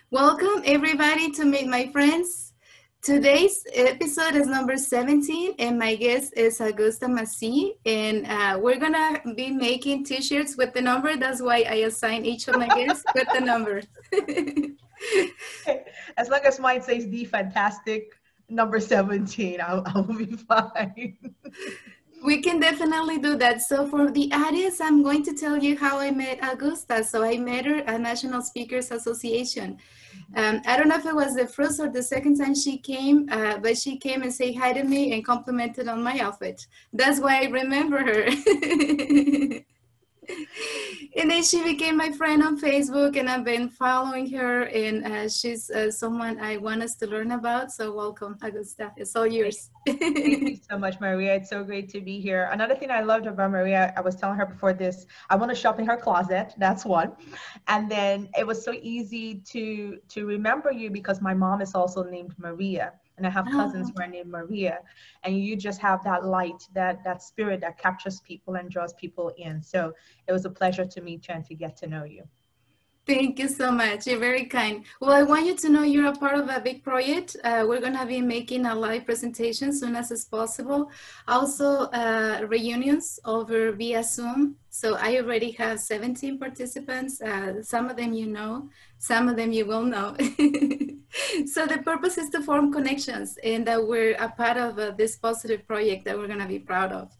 Welcome everybody to Meet My Friends. Today's episode is number 17 and my guest is Augusta Massey, and we're gonna be making t-shirts with the number. That's why I assign each of my guests with the number. As long as mine says the fantastic number 17, I'll be fine. We can definitely do that. So for the audience, I'm going to tell you how I met Augusta. So I met her at National Speakers Association. I don't know if it was the first or the second time she came, but she came and said hi to me and complimented on my outfit. That's why I remember her. And then she became my friend on Facebook, and I've been following her, and she's someone I want us to learn about. So welcome, Augusta. It's all yours. Thank you so much, Maria. It's so great to be here. Another thing I loved about Maria, I was telling her before this, I want to shop in her closet. That's one. And then it was so easy to remember you because my mom is also named Maria. And I have cousins who are named Maria. And you just have that light, that spirit that captures people and draws people in. So it was a pleasure to meet you and to get to know you. Thank you so much. You're very kind. Well, I want you to know you're a part of a big project. We're going to be making a live presentation soon as possible. Also, reunions over via Zoom. So I already have 17 participants. Some of them you know, some of them you will know. So the purpose is to form connections, and that we're a part of this positive project that we're going to be proud of.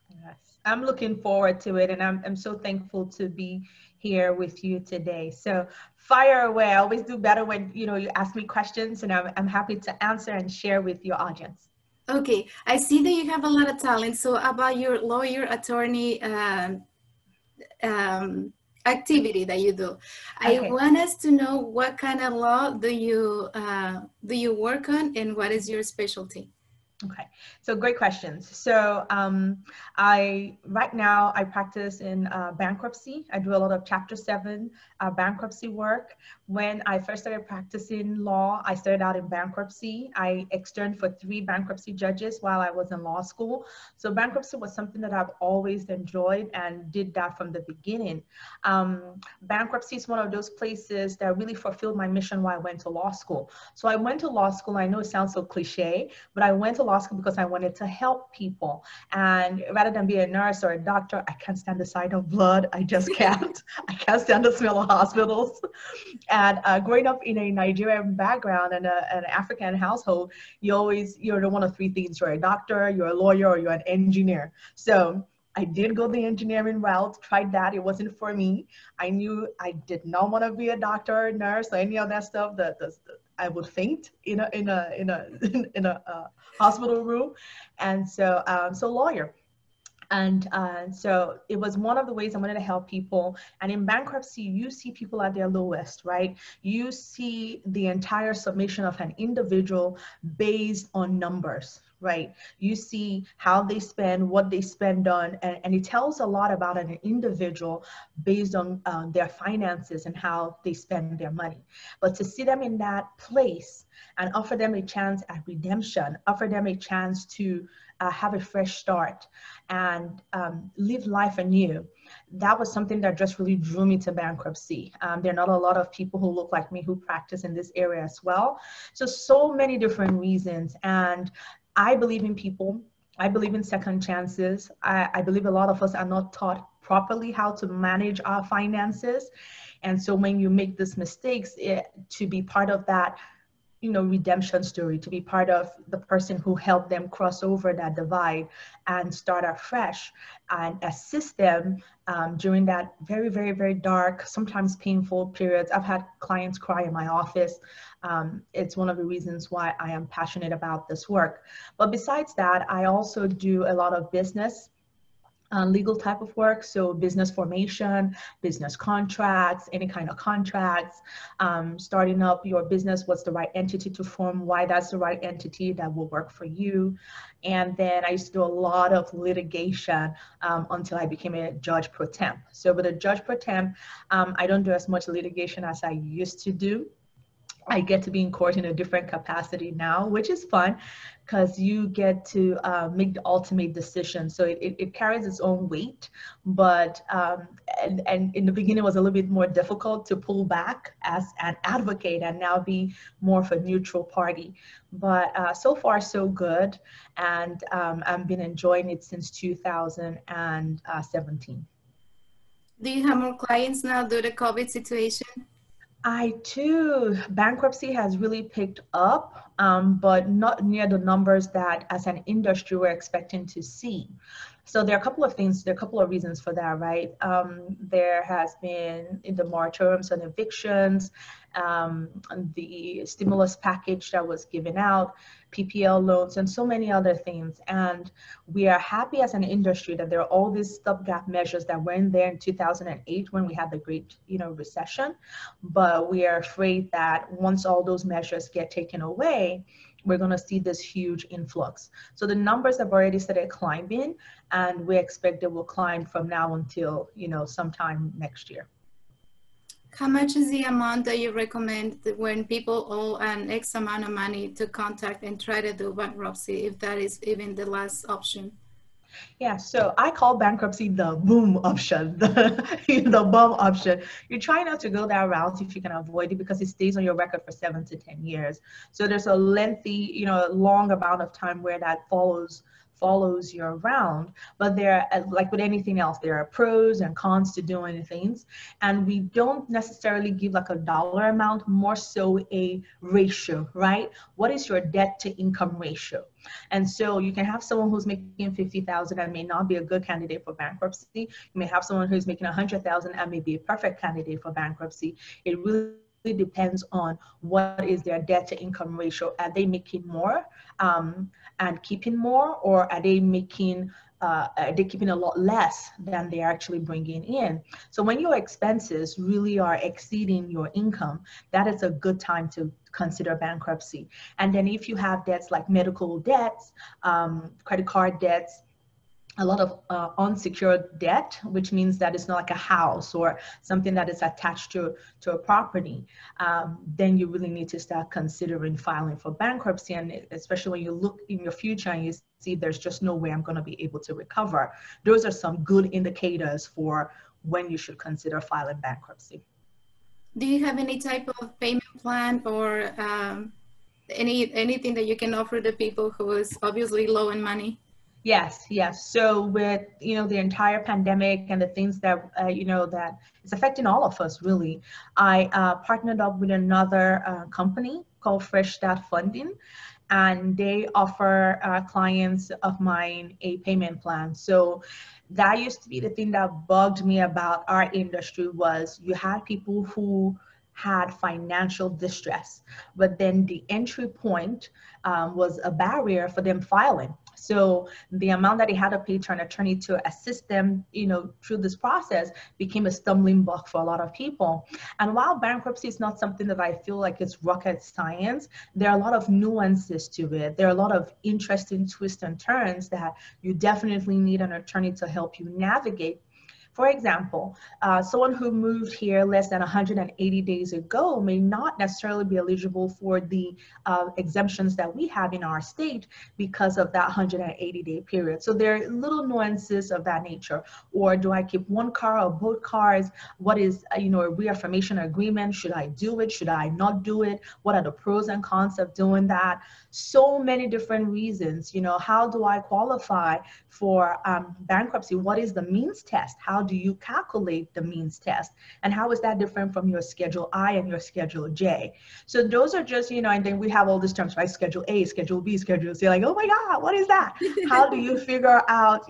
Yes, I'm looking forward to it, and I'm so thankful to be here with you today. So fire away. I always do better when you ask me questions, and I'm happy to answer and share with your audience. Okay, I see that you have a lot of talent. So about your lawyer attorney activity that you do, I Okay. want us to know what kind of law do you work on, and what is your specialty? Okay, so great questions. So right now I practice in bankruptcy. I do a lot of Chapter 7 bankruptcy work. When I first started practicing law, I started out in bankruptcy. I externed for 3 bankruptcy judges while I was in law school. So bankruptcy was something that I've always enjoyed and did that from the beginning. Bankruptcy is one of those places that really fulfilled my mission while I went to law school. So I went to law school. I know it sounds so cliche, but I went to law school because I wanted to help people. And rather than be a nurse or a doctor, I can't stand the sight of blood. I just can't. I can't stand the smell of hospitals. And growing up in a Nigerian background and an African household, you're the one of 3 things. You're a doctor, you're a lawyer, or you're an engineer. So I did go the engineering route, tried that. It wasn't for me. I knew I did not want to be a doctor, nurse, or any of that stuff. I would faint in a hospital room, and so lawyer. And so it was one of the ways I wanted to help people. And in bankruptcy, you see people at their lowest, right? You see the entire submission of an individual based on numbers, right? You see how they spend, what they spend on, and it tells a lot about an individual based on their finances and how they spend their money. But to see them in that place and offer them a chance at redemption, offer them a chance to have a fresh start and live life anew. That was something that just really drew me to bankruptcy. There are not a lot of people who look like me who practice in this area as well. So many different reasons. And I believe in people. I believe in second chances. I believe a lot of us are not taught properly how to manage our finances. And so when you make these mistakes, to be part of that redemption story, to be part of the person who helped them cross over that divide and start afresh and assist them during that very, very, very dark, sometimes painful periods. I've had clients cry in my office. It's one of the reasons why I am passionate about this work. But besides that, I also do a lot of business legal type of work, so business formation, business contracts, any kind of contracts, starting up your business, what's the right entity to form, why that's the right entity that will work for you. And then I used to do a lot of litigation until I became a judge pro tem. So with a judge pro tem, I don't do as much litigation as I used to do. I get to be in court in a different capacity now, which is fun because you get to make the ultimate decision. So it carries its own weight, but and in the beginning it was a little bit more difficult to pull back as an advocate and now be more of a neutral party. But so far so good, and I've been enjoying it since 2017. Do you have more clients now due to COVID situation? I too, bankruptcy has really picked up, but not near the numbers that as an industry we're expecting to see. So there are a couple of things, there are a couple of reasons for that, right? There has been in the moratoriums on evictions, the stimulus package that was given out, PPL loans, and so many other things. And we are happy as an industry that there are all these stopgap measures that were in there in 2008 when we had the great, recession. But we are afraid that once all those measures get taken away, we're going to see this huge influx. So the numbers have already started climbing, and we expect they will climb from now until, sometime next year. How much is the amount that you recommend when people owe an X amount of money to contact and try to do bankruptcy, if that is even the last option? Yeah, so I call bankruptcy the boom option, the bum option. You try not to go that route if you can avoid it because it stays on your record for 7 to 10 years. So there's a lengthy, long amount of time where that follows you around. But there, like with anything else, there are pros and cons to doing things. And we don't necessarily give like a dollar amount, more so a ratio, right? What is your debt to income ratio? And so you can have someone who's making 50,000 and may not be a good candidate for bankruptcy. You may have someone who's making 100,000 and may be a perfect candidate for bankruptcy. It really depends on what is their debt to income ratio. Are they making more and keeping more, or are they keeping a lot less than they're actually bringing in? So when your expenses really are exceeding your income, that is a good time to consider bankruptcy. And then if you have debts like medical debts, credit card debts, a lot of unsecured debt, which means that it's not like a house or something that is attached to a property, then you really need to start considering filing for bankruptcy. And especially when you look in your future and you see there's just no way I'm going to be able to recover, those are some good indicators for when you should consider filing bankruptcy. Do you have any type of payment plan or anything that you can offer the people who is obviously low in money? Yes. So with, the entire pandemic and the things that, that it's affecting all of us, really, I partnered up with another company called Fresh Start Funding, and they offer clients of mine a payment plan. So that used to be the thing that bugged me about our industry, was you had people who had financial distress, but then the entry point was a barrier for them filing. So the amount that they had to pay to an attorney to assist them, through this process became a stumbling block for a lot of people. And while bankruptcy is not something that I feel like it's rocket science, there are a lot of nuances to it. There are a lot of interesting twists and turns that you definitely need an attorney to help you navigate. For example, someone who moved here less than 180 days ago may not necessarily be eligible for the exemptions that we have in our state because of that 180-day period. So there are little nuances of that nature. Or do I keep one car or both cars? What is, a reaffirmation agreement? Should I do it? Should I not do it? What are the pros and cons of doing that? So many different reasons. How do I qualify for bankruptcy? What is the means test? How do you calculate the means test? And how is that different from your Schedule I and your Schedule J? So those are just, and then we have all these terms, right? Schedule A, Schedule B, Schedule C. Like, oh my God, what is that? How do you figure out,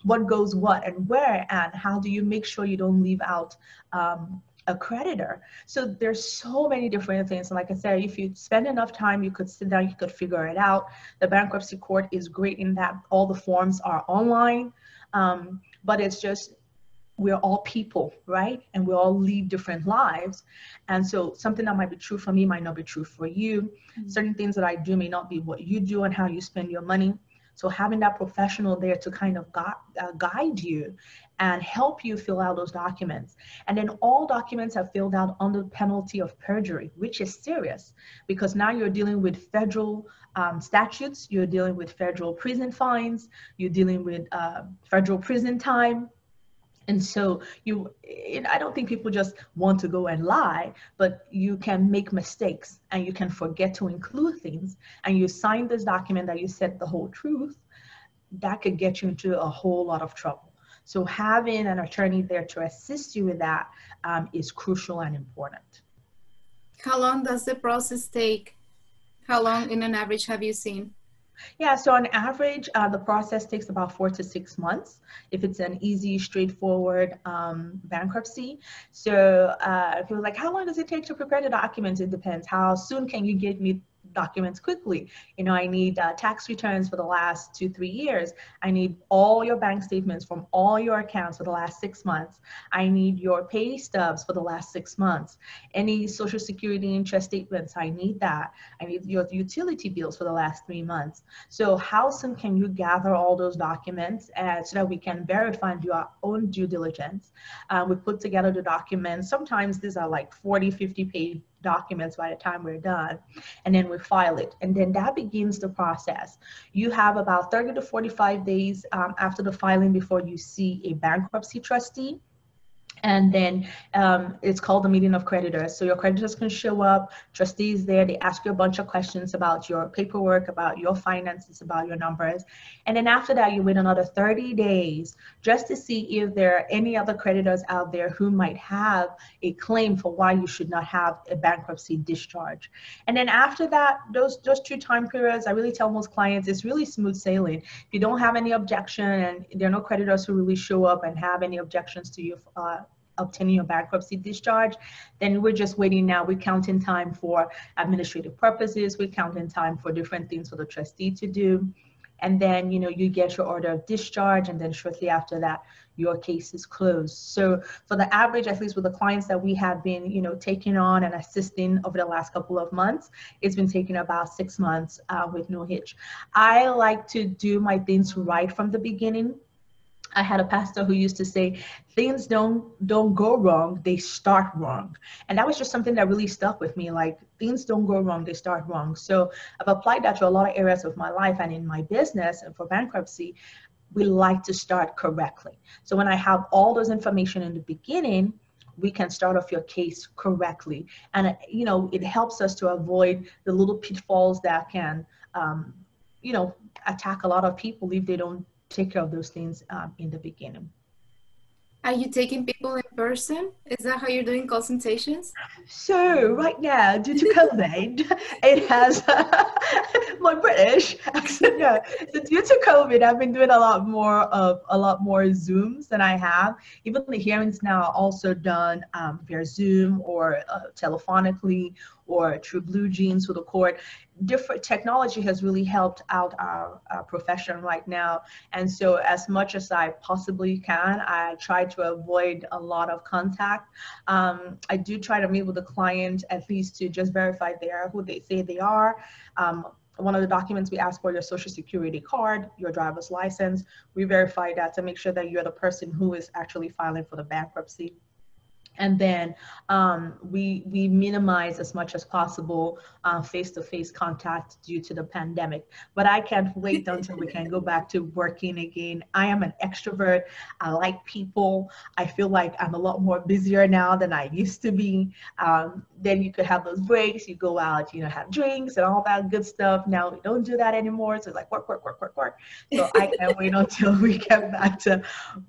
what goes what and where? And how do you make sure you don't leave out a creditor? So there's so many different things. And like I said, if you spend enough time, you could sit down, you could figure it out. The bankruptcy court is great in that all the forms are online, but it's just, we're all people, right? And we all lead different lives. And so something that might be true for me might not be true for you. Certain things that I do may not be what you do and how you spend your money. So having that professional there to kind of guide you and help you fill out those documents. And then all documents are filled out under penalty of perjury, which is serious because now you're dealing with federal statutes, you're dealing with federal prison fines, you're dealing with federal prison time. And so I don't think people just want to go and lie, but you can make mistakes and you can forget to include things. And you sign this document that you said the whole truth, that could get you into a whole lot of trouble. So having an attorney there to assist you with that is crucial and important. How long does the process take? How long in an average have you seen? Yeah, so on average, the process takes about 4 to 6 months if it's an easy, straightforward bankruptcy. So people are like, how long does it take to prepare the documents? It depends. How soon can you get me documents quickly? You know, I need tax returns for the last 2-3 years. I need all your bank statements from all your accounts for the last 6 months. I need your pay stubs for the last 6 months. Any social security interest statements, I need that. I need your utility bills for the last 3 months. So how soon can you gather all those documents so that we can verify and do our own due diligence? We put together the documents. Sometimes these are like 40, 50-page documents by the time we're done, and then we file it, and then that begins the process. You have about 30 to 45 days after the filing before you see a bankruptcy trustee. And then it's called the meeting of creditors. So your creditors can show up, trustees there, they ask you a bunch of questions about your paperwork, about your finances, about your numbers. And then after that, you wait another 30 days just to see if there are any other creditors out there who might have a claim for why you should not have a bankruptcy discharge. And then after that, those 2 time periods, I really tell most clients, it's really smooth sailing. If you don't have any objection and there are no creditors who really show up and have any objections to you obtaining your bankruptcy discharge, then we're just waiting now. We're counting time for administrative purposes. We're counting time for different things for the trustee to do. And then, you know, you get your order of discharge, and then shortly after that, your case is closed. So for the average, at least with the clients that we have been, you know, taking on and assisting over the last couple of months, it's been taking about 6 months with no hitch. I like to do my things right from the beginning. I had a pastor who used to say, things don't go wrong, they start wrong. And that was just something that really stuck with me. Like, things don't go wrong, they start wrong. So I've applied that to a lot of areas of my life and in my business. And for bankruptcy, we like to start correctly. So when I have all those information in the beginning, we can start off your case correctly. And, you know, it helps us to avoid the little pitfalls that can, you know, attack a lot of people if they don't take care of those things in the beginning. Are you taking people in person? Is that how you're doing consultations? So right now, due to COVID, it has my British accent. Yeah. So due to COVID, I've been doing a lot more Zooms than I have. Even the hearings now are also done via Zoom or telephonically or through Blue Jeans with the court. Different technology has really helped out our profession right now. And so as much as I possibly can, I try to avoid a lot of contact. I do try to meet with the client at least to just verify they are who they say they are. One of the documents we ask for, your social security card, your driver's license. We verify that to make sure that you're the person who is actually filing for the bankruptcy. And then we minimize as much as possible face-to-face contact due to the pandemic. But I can't wait until we can go back to working again. I am an extrovert. I like people. I feel like I'm a lot more busier now than I used to be. Then you could have those breaks. You go out, you know, have drinks and all that good stuff. Now we don't do that anymore. So it's like work, work, work, work, work. So I can't wait until we get back to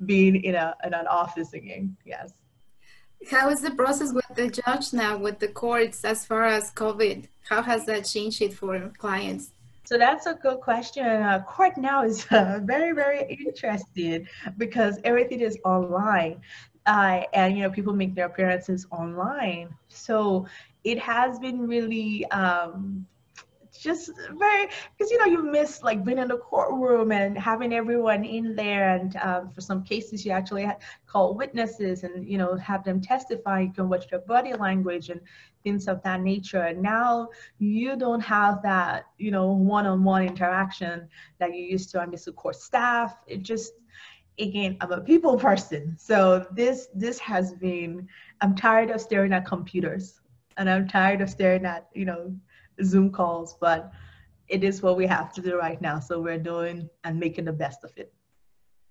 being in an office again. Yes. How is the process with the judge now, with the courts, as far as COVID? How has that changed it for clients? So that's a good question. Court now is very, very interesting because everything is online, and you know, people make their appearances online. So it has been really just very, because you miss like being in the courtroom and having everyone in there, and for some cases you actually call witnesses and have them testify. You can watch their body language and things of that nature. And now you don't have that one-on-one interaction that you used to. I miss the court staff. It just, again, I'm a people person, so this has been, I'm tired of staring at computers, and I'm tired of staring at Zoom calls, but it is what we have to do right now. So we're doing and making the best of it.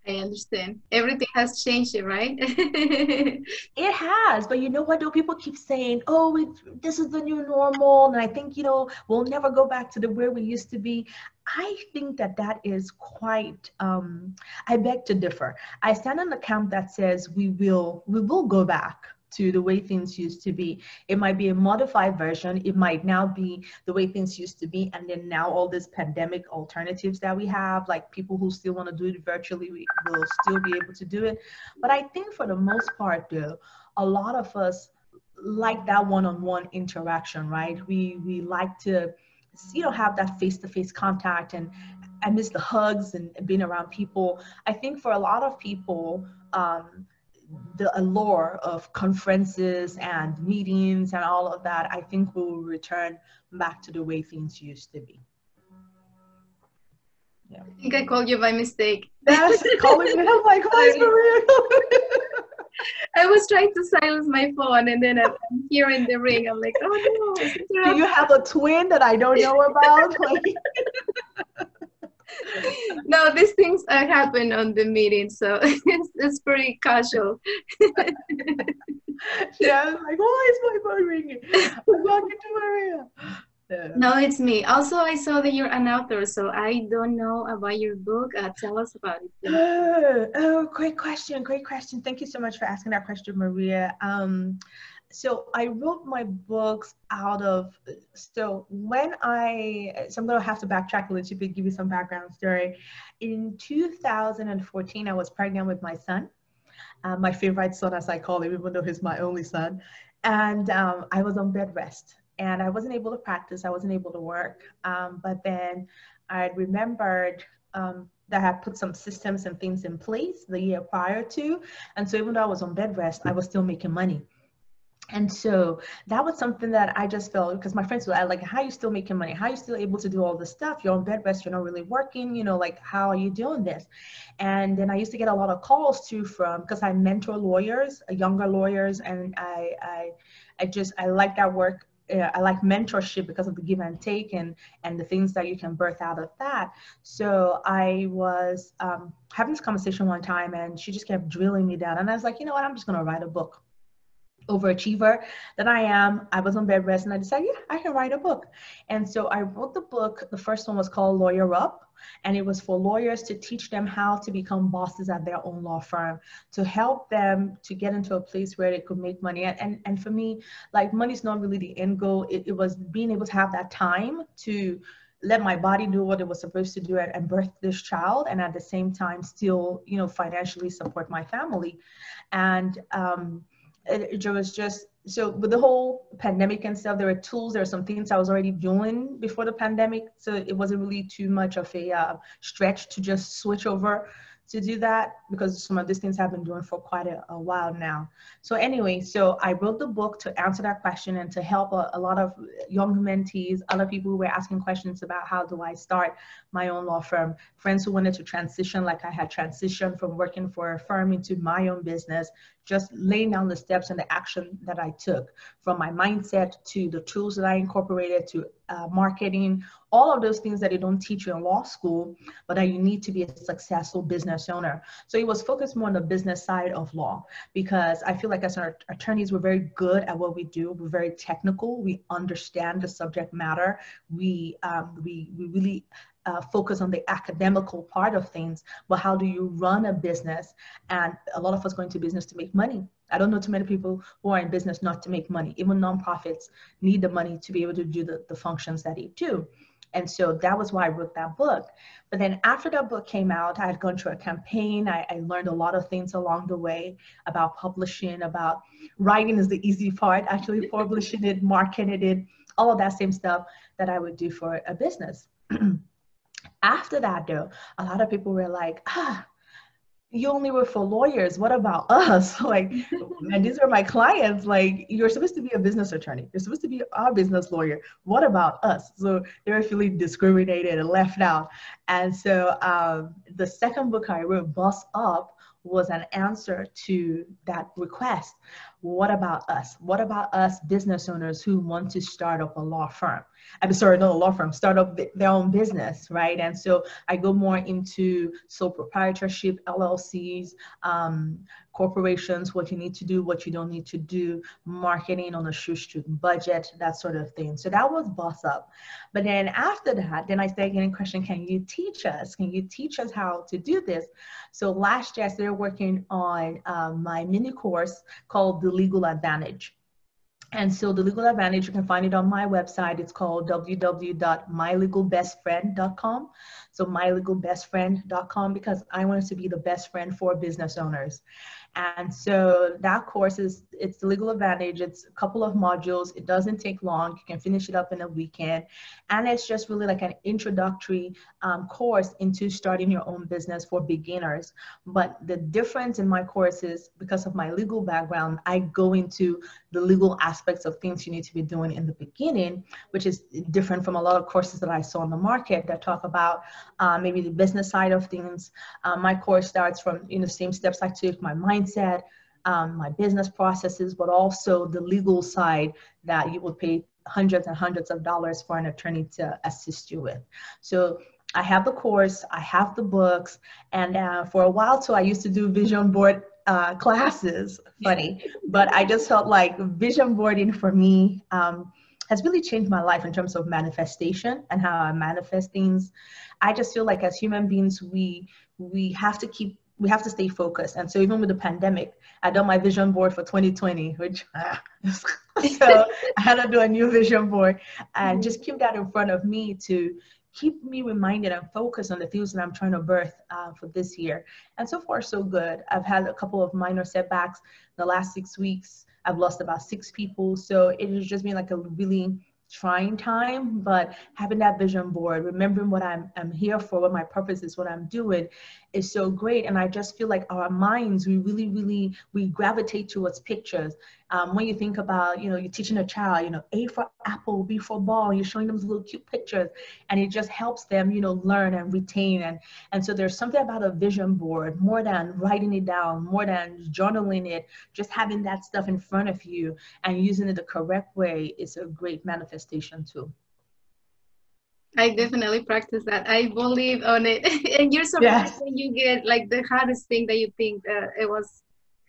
I understand. Everything has changed, right? It has, but you know what though? People keep saying, "Oh, this is the new normal," and I think we'll never go back to the where we used to be. I think that is quite. I beg to differ. I stand in the camp that says we will go back to the way things used to be. It might be a modified version. It might now be the way things used to be. And then now all these pandemic alternatives that we have, like people who still want to do it virtually, we will still be able to do it. But I think for the most part though, a lot of us like that one-on-one interaction, right? We like to, have that face-to-face contact, and I miss the hugs and being around people. I think for a lot of people, the allure of conferences and meetings and all of that, I think will return back to the way things used to be. Yeah. I think I called you by mistake. That's calling me. I'm like, why is Maria? I was trying to silence my phone, and then I'm hearing the ring. I'm like, oh no. Do you have a twin that I don't know about? No, these things happen on the meeting, so it's pretty casual. Yeah, I was like, why is my phone ringing? I'm talking to Maria. Yeah. No, it's me. Also, I saw that you're an author, so I don't know about your book. Tell us about it. Oh, great question. Great question. Thank you so much for asking that question, Maria. So I wrote my books out of, so I'm going to have to backtrack a little bit, give you some background story. In 2014, I was pregnant with my son, my favorite son, as I call him, even though he's my only son. And I was on bed rest, and I wasn't able to practice. I wasn't able to work. But then I remembered that I had put some systems and things in place the year prior to. And so even though I was on bed rest, I was still making money. And so that was something that I just felt, because my friends were like, how are you still making money? How are you still able to do all this stuff? You're on bed rest, you're not really working, like, how are you doing this? And then I used to get a lot of calls too because I mentor lawyers, younger lawyers, and I like that work. I like mentorship because of the give and take and the things that you can birth out of that. So I was having this conversation one time, and she just kept drilling me down. And I was like, you know what, I'm just going to write a book. Overachiever that I am, I was on bed rest, and I decided, yeah, I can write a book. And so I wrote the book. The first one was called Lawyer Up, and it was for lawyers to teach them how to become bosses at their own law firm, to help them to get into a place where they could make money. And for me, like, money's not really the end goal. It was being able to have that time to let my body do what it was supposed to do and birth this child, and at the same time still, financially support my family. And it was just, so with the whole pandemic and stuff, there were tools, there were some things I was already doing before the pandemic. So it wasn't really too much of a stretch to just switch over to do that, because some of these things I've been doing for quite a while now. So anyway, so I wrote the book to answer that question and to help a lot of young mentees, other people who were asking questions about how do I start my own law firm, friends who wanted to transition like I had transitioned from working for a firm into my own business, just laying down the steps and the action that I took, from my mindset to the tools that I incorporated to marketing, all of those things that they don't teach you in law school, but that you need to be a successful business owner. So it was focused more on the business side of law, because I feel like as our attorneys, we're very good at what we do. We're very technical. We understand the subject matter. We really focus on the academical part of things, but how do you run a business? And a lot of us go into business to make money. I don't know too many people who are in business not to make money. Even nonprofits need the money to be able to do the functions that they do. And so that was why I wrote that book. But then after that book came out, I had gone through a campaign. I learned a lot of things along the way about publishing, about writing is the easy part, actually publishing it, marketing it, all of that same stuff that I would do for a business. After that, though, a lot of people were like, you only work for lawyers. What about us? Like, and these are my clients. Like, you're supposed to be a business attorney. You're supposed to be our business lawyer. What about us? So they were feeling discriminated and left out. And so the second book I wrote, Boss Up, was an answer to that request. What about us? What about us business owners who want to start up a law firm? I'm sorry, not a law firm, start up their own business, right? And so I go more into sole proprietorship, LLCs, corporations, what you need to do, what you don't need to do, marketing on a shoestring budget, that sort of thing. So that was Boss Up. But then after that, then I started getting question, can you teach us? Can you teach us how to do this? So last year I started working on my mini course called The Legal Advantage. And so The Legal Advantage, you can find it on my website. It's called www.mylegalbestfriend.com. So mylegalbestfriend.com, because I want us to be the best friend for business owners. And so that course it's The Legal Advantage. It's a couple of modules. It doesn't take long. You can finish it up in a weekend. And it's just really like an introductory course into starting your own business for beginners. But the difference in my course is, because of my legal background, I go into the legal aspects of things you need to be doing in the beginning, which is different from a lot of courses that I saw in the market that talk about maybe the business side of things. My course starts from the same steps I took, my mindset, my business processes, but also the legal side that you would pay hundreds and hundreds of dollars for an attorney to assist you with. So I have the course, I have the books, and for a while too, I used to do vision board classes, funny, but I just felt like vision boarding for me has really changed my life in terms of manifestation and how I manifest things. I just feel like as human beings, we have to stay focused. And so even with the pandemic, I done my vision board for 2020, which so I had to do a new vision board and just keep that in front of me to keep me reminded and focused on the things that I'm trying to birth for this year. And so far, so good. I've had a couple of minor setbacks the last 6 weeks. I've lost about 6 people. So it has just been like a really trying time, but having that vision board, remembering what I'm here for, what my purpose is, what I'm doing, is so great. And I just feel like our minds, we gravitate towards pictures. When you think about, you're teaching a child, A for apple, B for ball, you're showing them little cute pictures, and it just helps them, learn and retain. And so there's something about a vision board, more than writing it down, more than journaling it, just having that stuff in front of you and using it the correct way is a great manifestation too. I definitely practice that. I believe on it. And you're surprised when you get like the hardest thing that you think it was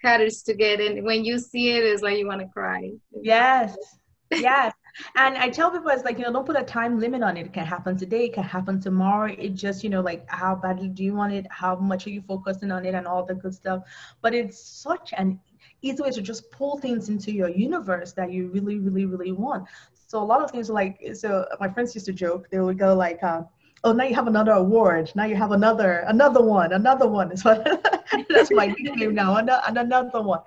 hardest to get. And when you see it, it's like you want to cry. Yes. Yes. And I tell people, it's like, don't put a time limit on it. It can happen today. It can happen tomorrow. It just, like, how badly do you want it? How much are you focusing on it and all the good stuff? But it's such an easy way to just pull things into your universe that you really, really, really want. So a lot of things so my friends used to joke, they would go like, oh, now you have another award. Now you have another one. So that's my nickname now, and another one.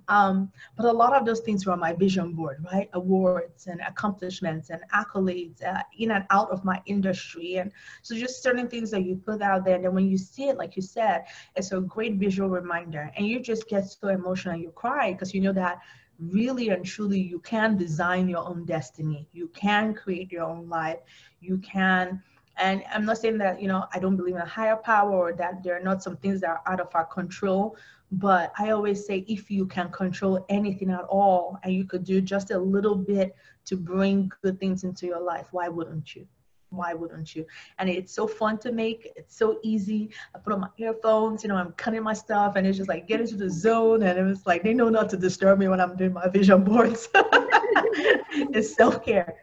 But a lot of those things were on my vision board, right? Awards and accomplishments and accolades in and out of my industry. And so just certain things that you put out there. And then when you see it, like you said, it's a great visual reminder. And you just get so emotional and you cry because you know that really and truly you can design your own destiny. You can create your own life. You can. And I'm not saying that, I don't believe in a higher power or that there are not some things that are out of our control. But I always say, if you can control anything at all and you could do just a little bit to bring good things into your life, why wouldn't you? Why wouldn't you? And it's so fun to make. It's so easy. I put on my earphones, I'm cutting my stuff and it's just like get into the zone. And it was like, they know not to disturb me when I'm doing my vision boards. It's self-care.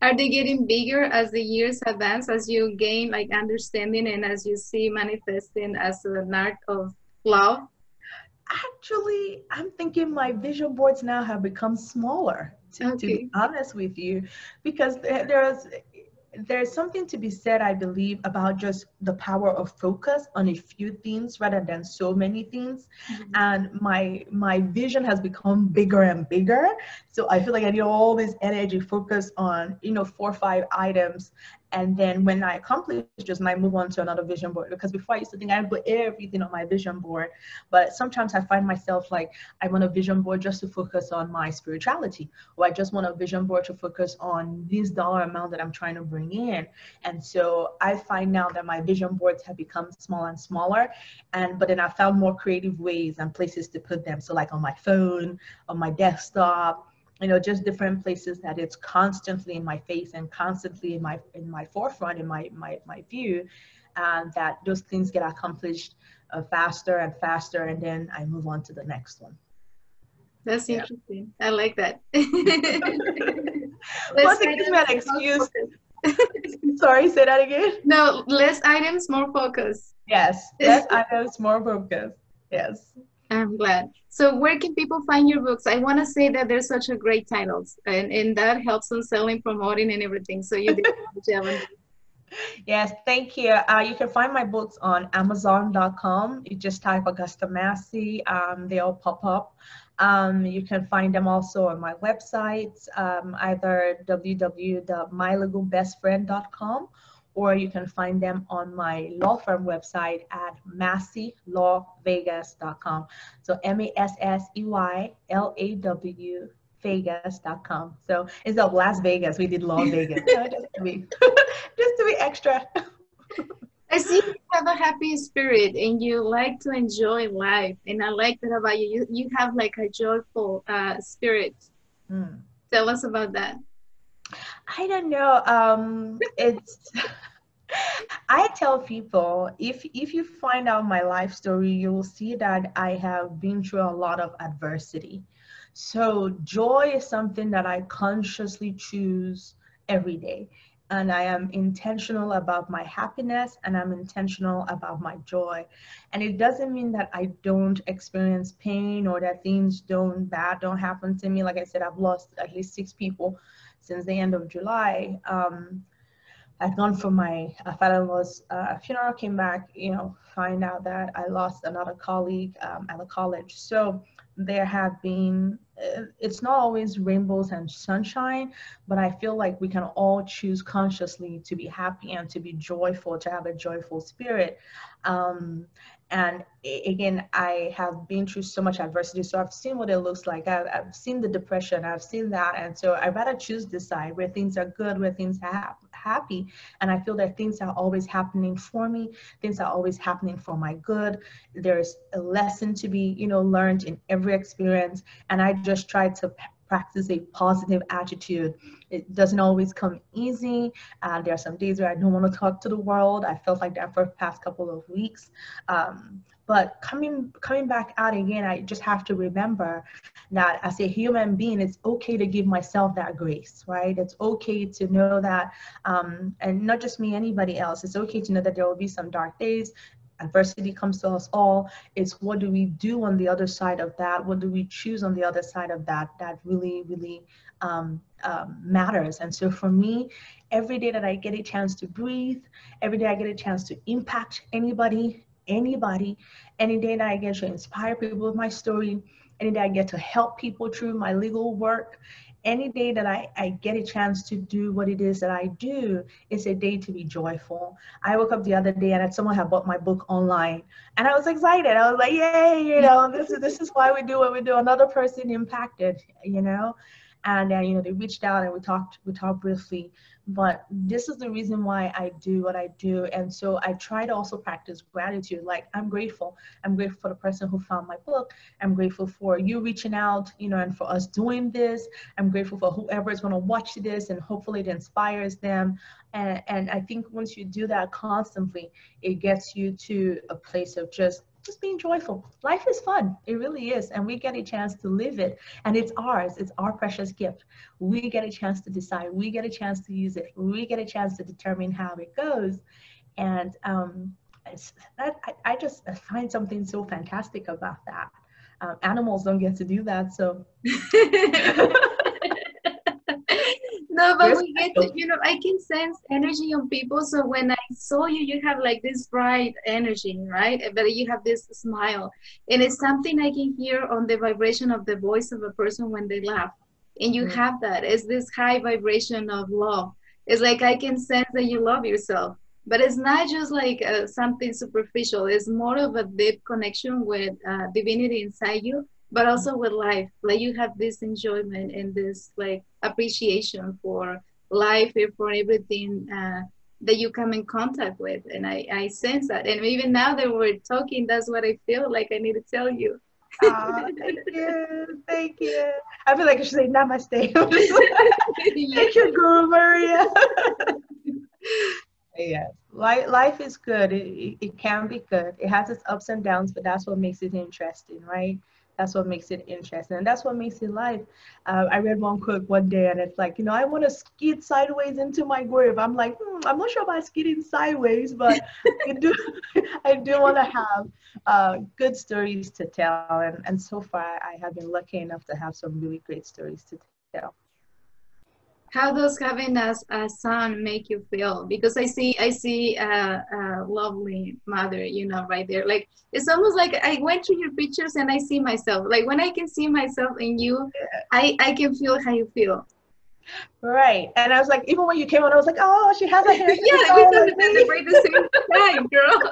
Are they getting bigger as the years advance, as you gain like understanding and as you see manifesting as an art of love? Actually, I'm thinking my vision boards now have become smaller, to be honest with you, because there's something to be said, I believe, about just the power of focus on a few things rather than so many things. Mhm. And my vision has become bigger and bigger. So I feel like I need all this energy focused on, 4 or 5 items. And then when I accomplish this, I move on to another vision board. Because before I used to think I put everything on my vision board. But sometimes I find myself like I want a vision board just to focus on my spirituality, or I just want a vision board to focus on this dollar amount that I'm trying to bring in. And so I find now that my vision boards have become smaller and smaller. But then I found more creative ways and places to put them. So like on my phone, on my desktop, just different places that it's constantly in my face and constantly in my forefront, in my view, and that those things get accomplished faster and faster, and then I move on to the next one. That's Yeah. interesting. I like that. Plus, Less it gives me an items, more excuse. focus. Sorry, say that again. No, less items, more focus. Yes, less items, more focus. Yes. I'm glad. So where can people find your books? I want to say that they're such a great titles, and that helps on selling, promoting, and everything. So you did a good job on that. Yes, thank you. You can find my books on Amazon.com. You just type Augusta Massey. They all pop up. You can find them also on my website, either www.mylegalbestfriend.com, or you can find them on my law firm website at MasseyLawVegas.com. So MasseyLaw Vegas.com. So instead of Las Vegas, we did Law Vegas. Just to be extra. I see you have a happy spirit and you like to enjoy life. And I like that about you. You have like a joyful spirit. Hmm. Tell us about that. I don't know. It's I tell people, if you find out my life story, you will see that I have been through a lot of adversity. So joy is something that I consciously choose every day. And I am intentional about my happiness, and I'm intentional about my joy. And it doesn't mean that I don't experience pain or that things don't happen to me. Like I said, I've lost at least 6 people since the end of July. I'd gone for my father-in-law's funeral, came back, find out that I lost another colleague at the college. So there have been, it's not always rainbows and sunshine, but I feel like we can all choose consciously to be happy and to be joyful, to have a joyful spirit. Um, and again, I have been through so much adversity, so I've seen what it looks like. I've seen the depression, I've seen that, and so I'd rather choose this side where things are good, where things are happy, and I feel that things are always happening for me, things are always happening for my good. There's a lesson to be, learned in every experience, and I just try to practice a positive attitude. It doesn't always come easy. There are some days where I don't want to talk to the world. I felt like that for the past couple of weeks. But coming back out again, I just have to remember that as a human being, it's okay to give myself that grace, right? It's okay to know that, and not just me, anybody else. It's okay to know that there will be some dark days. Adversity comes to us all. It's what do we do on the other side of that? What do we choose on the other side of that? That really, really matters. And so for me, every day that I get a chance to breathe, every day I get a chance to impact anybody, any day that I get to inspire people with my story, any day I get to help people through my legal work, any day that I get a chance to do what it is that I do, is a day to be joyful. I woke up the other day and someone had bought my book online, and I was excited. I was like, yay, this is why we do what we do. Another person impacted, and they reached out and we talked briefly. But this is the reason why I do what I do. And so I try to also practice gratitude. Like, I'm grateful for the person who found my book. I'm grateful for you reaching out, and for us doing this. I'm grateful for whoever is going to watch this, and hopefully it inspires them. And I think once you do that constantly, it gets you to a place of just being joyful. Life is fun. It really is. And we get a chance to live it. And it's ours. It's our precious gift. We get a chance to decide. We get a chance to use it. We get a chance to determine how it goes. And I just find something so fantastic about that. Animals don't get to do that. So No, No, but You're we get to, special. I can sense energy on people. So when I saw you, you have like this bright energy, right? But you have this smile. And it's something I can hear on the vibration of the voice of a person when they laugh. And you Mm. have that. It's this high vibration of love. It's like I can sense that you love yourself. But it's not just like something superficial. It's more of a deep connection with divinity inside you, but also with life. Like you have this enjoyment and this like appreciation for life and for everything that you come in contact with. And I sense that. And even now that we're talking, that's what I feel like I need to tell you. Ah, thank you. Thank you. I feel like I should say namaste. Yeah. Thank you, Guru Maria. Yes, life is good. It can be good. It has its ups and downs, but that's what makes it interesting, right? That's what makes it interesting, and that's what makes it life. I read one quote one day, and it's like, I want to skid sideways into my grave. I'm like, I'm not sure about skidding sideways, but I do, I do want to have good stories to tell, and so far I have been lucky enough to have some really great stories to tell. How does having a son make you feel? Because I see a lovely mother, right there. Like it's almost like I went through your pictures and I see myself. Like when I can see myself in you, I can feel how you feel. Right. And I was like, even when you came on, I was like, oh, she has a haircut Yeah, we style like me. celebrate the same time, girl.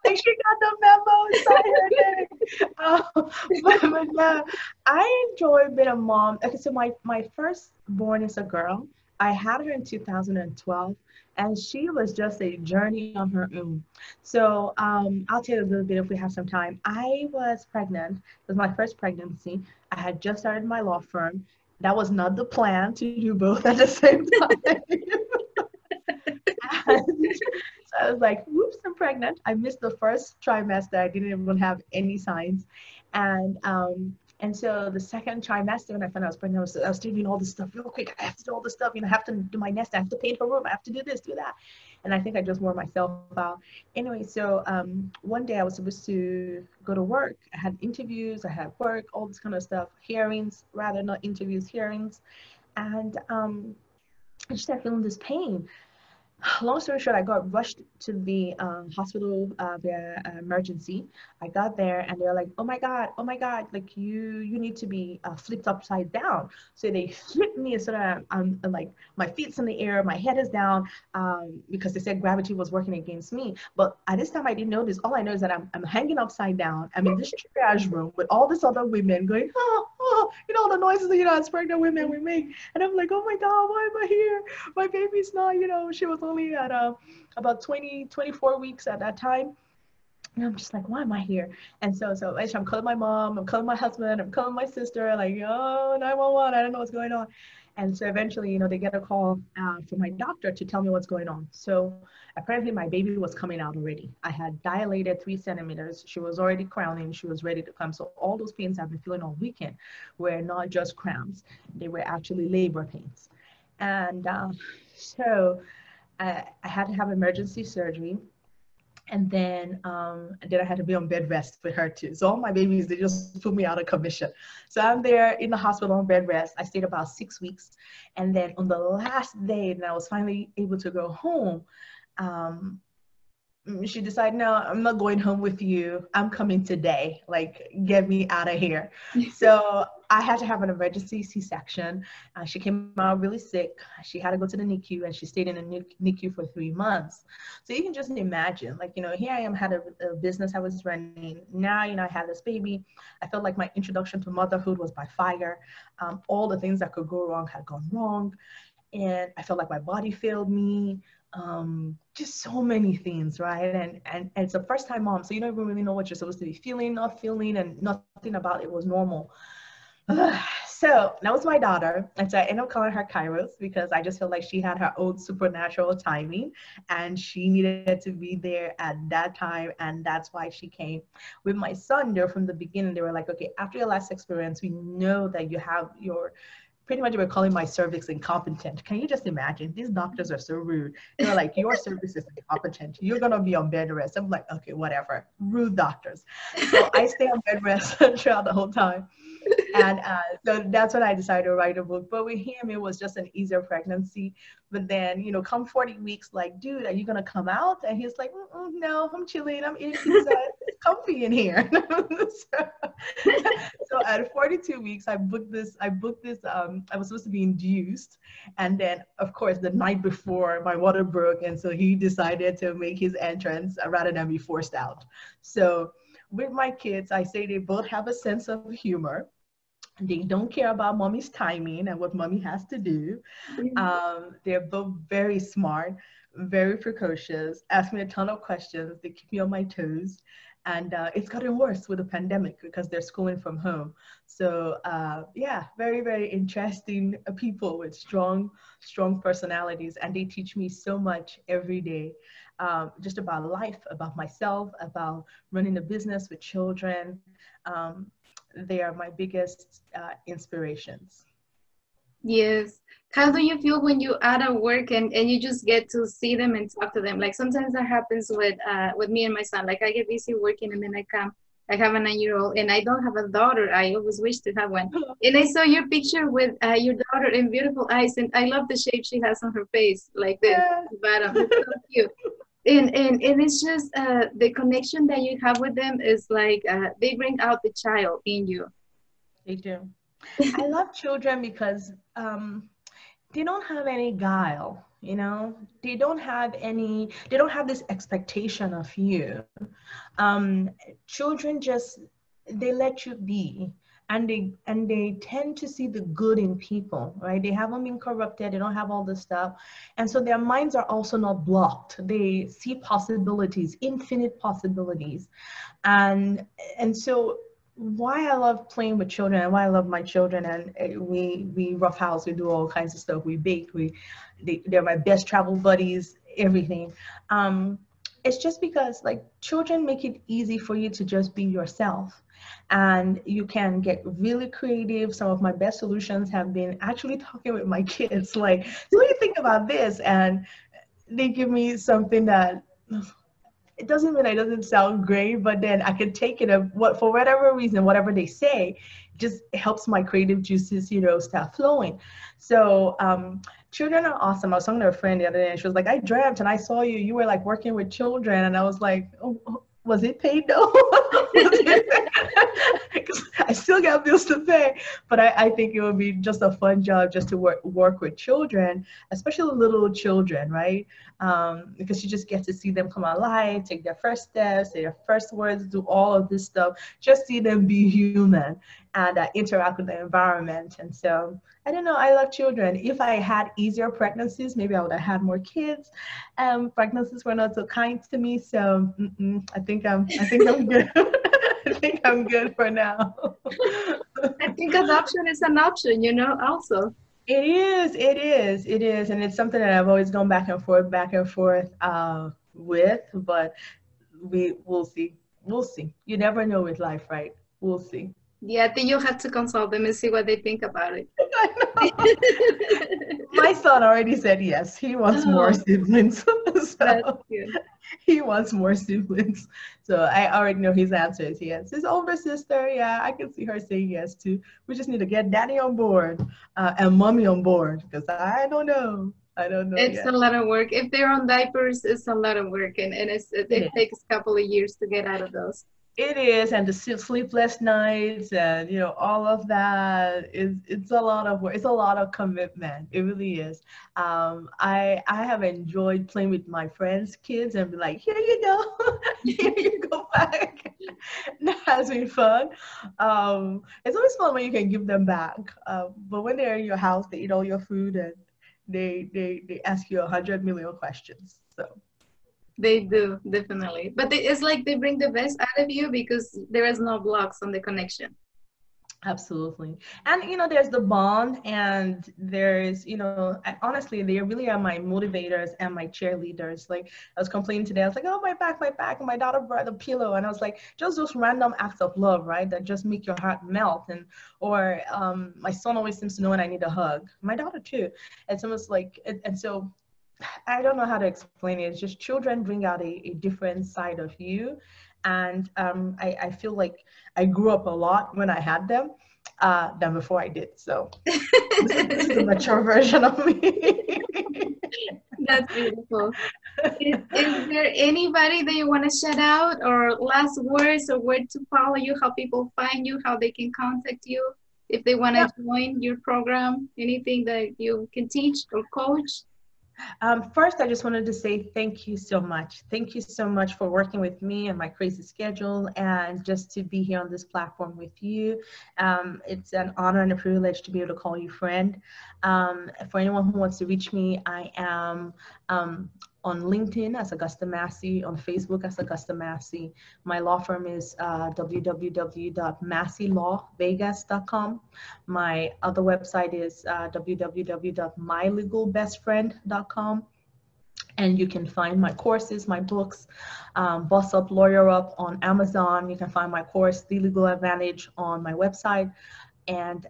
Like she got the memo inside her name. But yeah, I enjoy being a mom. Okay, so my first born is a girl. I had her in 2012, and she was just a journey on her own. So I'll tell you a little bit if we have some time. I was pregnant. It was my first pregnancy. I had just started my law firm. That was not the plan to do both at the same time. And so I was like, whoops, I'm pregnant. I missed the first trimester. I didn't even have any signs. And so the second trimester, when I found out I was pregnant, I was still doing all this stuff real quick. I have to do all this stuff. I have to do my nest. I have to paint her room. I have to do this, do that. And I think I just wore myself out. Anyway, so one day I was supposed to go to work. I had interviews. I had work, all this kind of stuff, hearings, rather not interviews, hearings. And I just started feeling this pain. Long story short, I got rushed to the hospital via emergency. I got there and they're like, oh my God, like you need to be flipped upside down. So they flipped me so that I'm like my feet's in the air, my head is down, because they said gravity was working against me. But at this time I didn't know this. All I know is that I'm hanging upside down. I'm in this triage room with all these other women going, the noises as pregnant women we make. And I'm like, oh my God, why am I here? My baby's not, she was only at about 24 weeks at that time. And I'm just like, why am I here? And so I'm calling my mom, I'm calling my husband, I'm calling my sister, like, oh, 911, I don't know what's going on. And so eventually, they get a call from my doctor to tell me what's going on. So apparently my baby was coming out already. I had dilated 3 centimeters. She was already crowning. She was ready to come. So all those pains I've been feeling all weekend were not just cramps. They were actually labor pains. And so I had to have emergency surgery. And then I had to be on bed rest with her too. So all my babies, they just put me out of commission. So I'm there in the hospital on bed rest. I stayed about 6 weeks. And then on the last day that I was finally able to go home, um, she decided, no, I'm not going home with you. I'm coming today. Like, get me out of here. So I had to have an emergency C-section. She came out really sick. She had to go to the NICU, and she stayed in the NICU for 3 months. So you can just imagine, like, here I am, had a business I was running. Now, I had this baby. I felt like my introduction to motherhood was by fire. All the things that could go wrong had gone wrong. And I felt like my body failed me. Just so many things, right? And it's a first time mom, so you don't even really know what you're supposed to be feeling, not feeling, and nothing about it was normal. So that was my daughter, and so I ended up calling her Kairos because I just felt like she had her own supernatural timing, and she needed to be there at that time, and that's why she came. With my son, there from the beginning, they were like, okay, after your last experience, we know that you have your pretty much they were calling my cervix incompetent. Can you just imagine? These doctors are so rude. They're like, your cervix is incompetent. You're going to be on bed rest. I'm like, okay, whatever. Rude doctors. So I stay on bed rest throughout the whole time. And so that's when I decided to write a book. But with him, it was just an easier pregnancy. But then, you know, come 40 weeks, like, dude, are you going to come out? And he's like, no, I'm chilling. I'm eating pizza. It's comfy in here. so, so at 42 weeks, I was supposed to be induced. And then, of course, the night before, my water broke. And so he decided to make his entrance rather than be forced out. So with my kids, I say they both have a sense of humor. They don't care about mommy's timing and what mommy has to do. They're both very smart, very precocious, ask me a ton of questions. They keep me on my toes. And it's gotten worse with the pandemic because they're schooling from home. So yeah, very, very interesting people with strong, strong personalities. And they teach me so much every day, just about life, about myself, about running a business with children. They are my biggest inspirations. Yes. How do you feel when you out of work and you just get to see them and talk to them? Like sometimes that happens with me and my son. Like I get busy working and then I come. I have a 9-year-old and I don't have a daughter. I always wish to have one. And I saw your picture with your daughter and beautiful eyes, and I love the shape she has on her face, like this Yeah. bottom. It's so cute. And it's just the connection that you have with them is like they bring out the child in you. They do. I love children because they don't have any guile, you know. They don't have this expectation of you. Children just, they let you be, and they tend to see the good in people, right? They haven't been corrupted, they don't have all this stuff. And so their minds are also not blocked. They see possibilities, infinite possibilities. And so why I love playing with children and why I love my children, and we roughhouse, we do all kinds of stuff, we bake, they're my best travel buddies, everything. It's just because like children make it easy for you to just be yourself, and you can get really creative. Some of my best solutions have been actually talking with my kids, like, so what do you think about this? And they give me something that it doesn't mean it doesn't sound great, but then I can take it of what, for whatever reason, whatever they say, just helps my creative juices, you know, start flowing. So children are awesome. I was talking to a friend the other day and she was like, I dreamt and I saw you, you were like working with children. And I was like, oh, was it paid though? I still got bills to pay, but I think it would be just a fun job just to work with children, especially little children, right? Because you just get to see them come alive, take their first steps, say their first words, do all of this stuff, just see them be human and interact with the environment. And so, I don't know, I love children. If I had easier pregnancies, maybe I would have had more kids. Pregnancies were not so kind to me, so I think I'm good. I think I'm good for now. I think adoption is an option, you know, also. It is, and it's something that I've always gone back and forth with. But we'll see. You never know with life, right? We'll see. Yeah, I think you'll have to consult them and see what they think about it. My son already said yes. He wants more Oh, siblings. that's So good. he wants more siblings. So I already know his answer is yes. His older sister, yeah, I can see her saying yes too. We just need to get daddy on board and mommy on board because I don't know. I don't know It's a yet. lot of work. If they're on diapers, it's a lot of work, and It it is. takes a couple of years to get out of those. It is, and the sleepless nights, and you know all of that is, it's a lot of work. It's a lot of commitment. It really is. I have enjoyed playing with my friends' kids and be like, here you go, here you go back. That has been fun. It's always fun when you can give them back. But when they're in your house, they eat all your food and they ask you 100 million questions. So. They do, definitely. But it's like they bring the best out of you because there is no blocks on the connection. Absolutely. And, you know, there's the bond and there's, you know, honestly, they really are my motivators and my cheerleaders. Like I was complaining today, I was like, oh, my back. And my daughter brought a pillow. And I was like, just those random acts of love, right? That just make your heart melt. And, or my son always seems to know when I need a hug. My daughter too. It's almost like, and so I don't know how to explain it. It's just children bring out a different side of you. And I feel like I grew up a lot when I had them. than before I did. So this is a mature version of me. That's beautiful. Is there anybody that you want to shout out or last words or where to follow you, how people find you, how they can contact you if they want Yeah. to join your program, anything that you can teach or coach? First, I just wanted to say thank you so much. Thank you so much for working with me and my crazy schedule and just to be here on this platform with you. It's an honor and a privilege to be able to call you friend. For anyone who wants to reach me, I am on LinkedIn as Augusta Massey, on Facebook as Augusta Massey. My law firm is www.masseylawvegas.com. My other website is www.mylegalbestfriend.com. And you can find my courses, my books, Boss Up, Lawyer Up on Amazon. You can find my course, The Legal Advantage, on my website. And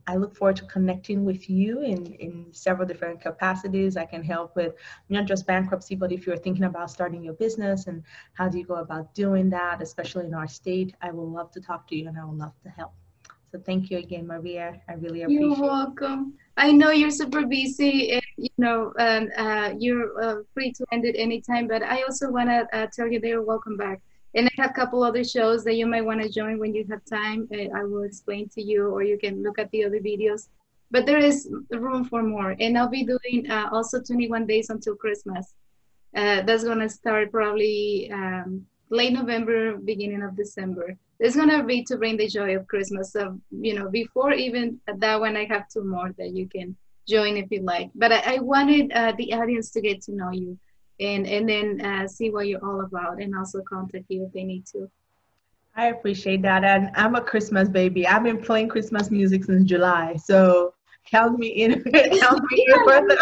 I look forward to connecting with you in several different capacities. I can help with not just bankruptcy, but if you're thinking about starting your business and how do you go about doing that, especially in our state, I will love to talk to you and I will love to help. So thank you again, Maria. I really You're appreciate it. welcome. I know you're super busy and you're free to end it anytime, but I also want to tell you that you're welcome back. And I have a couple other shows that you might want to join when you have time. I will explain to you, or you can look at the other videos. But there is room for more. And I'll be doing also 21 days until Christmas. That's going to start probably late November, beginning of December. It's going to be to bring the joy of Christmas. So, before even that one, I have two more that you can join if you like. But I wanted the audience to get to know you and then see what you're all about and also contact you if they need to. I appreciate that. And I'm a Christmas baby. I've been playing Christmas music since July. So help me in, help me in Yeah, further.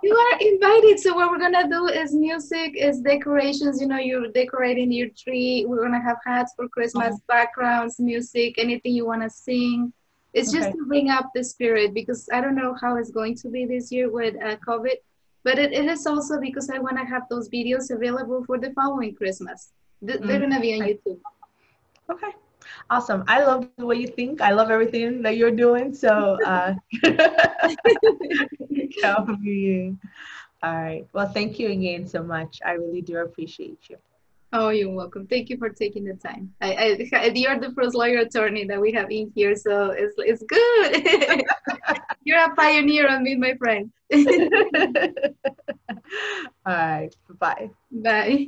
you are invited. So what we're gonna do is music, is decorations. You're decorating your tree. We're gonna have hats for Christmas, backgrounds, music, anything you wanna sing. It's just Okay. to bring up the spirit because I don't know how it's going to be this year with COVID, but it is also because I wanna have those videos available for the following Christmas. They're gonna be on Okay. YouTube. Okay. Awesome. I love the way you think. I love everything that you're doing. So help me in. All right. Well, thank you again so much. I really do appreciate you. Oh, you're welcome. Thank you for taking the time. You're the first lawyer attorney that we have in here, so it's good. You're a pioneer on me, my friend. All right. Bye. Bye.